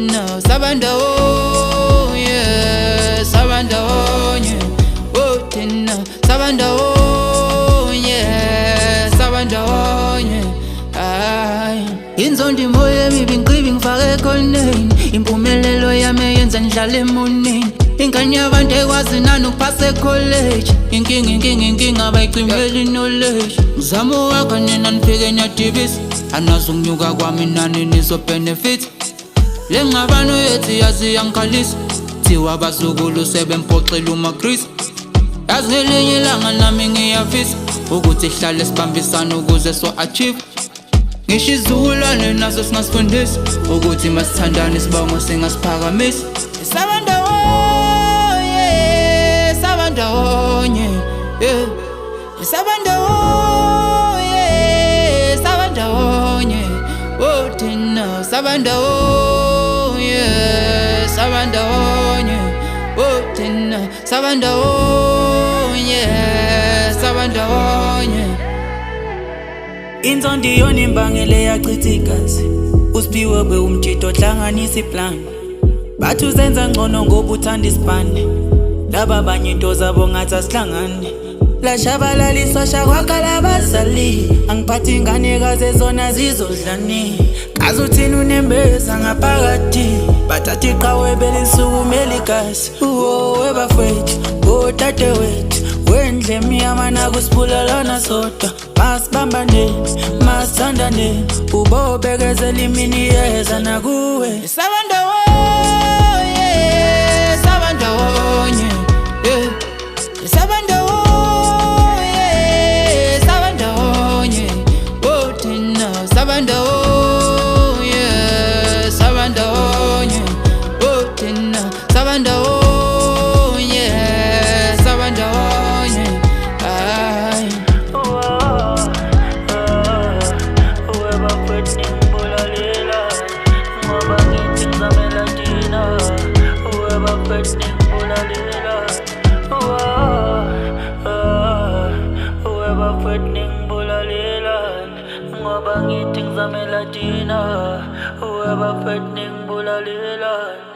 now, Sabandawonye, Sabandawonye, now, Sabandawonye, Sabandawonye. Inzondi moye mibingqibi ngifake ekhoneni, impumelelo yami yenza ngihlale emuneni. Ingane yabantu ekwazi nani ukuphasa e-college, inkinga abayicimeli knowledge. Mzamo wakho nina nifike nyadibisa, anazi ukunyuka kwami nani nizo-benefit. Le ngxabano yethu yazi yangikhalisa, thiwa abazukulu sebemphoxela umakrisi. Yazi ngelinye ilanga nami ngiyafisa ukuthi sihlale sibambisane ukuze so-achieve. Ngisho izizukulwane nazo singasifundisa ukuthi masithandane isibongo singasiphakamisa. Sabandawonye, Sabandawonye, Sabandawonye, Sabandawonye, now, Sabandawonye, Sabandawonye, now, Sabandawonye, Sabandawonye. Inzondi yona imbangele yachitha igazi, uSiphiwe bewumjito hlanganisa iplan. Bathu zenza ngcono ngoba uthanda isibane, laba abanye into zabo ngathi asihlangane. Lashabalalisa shakwakala abazali, angiphathi ingane kaze zona zizodlani. Kazi uthini unembeza ngaphakathi, bathatha iqhawe belisukumela igazi. Webafethu, dadewethu, wendle mnyama nakusibulelana sodwa. Masibambane, masithandane, ubobekezela imini yeza nakuwe. Sabandawonye, Sabandawonye, Sabandawonye, Sabandawonye, now, Sabandawonye, Sabandawonye, now, Sabandawonye, Sabandawonye. Ngoba ngithi ngizamela thina, whoever threatening Ung'bulalelani.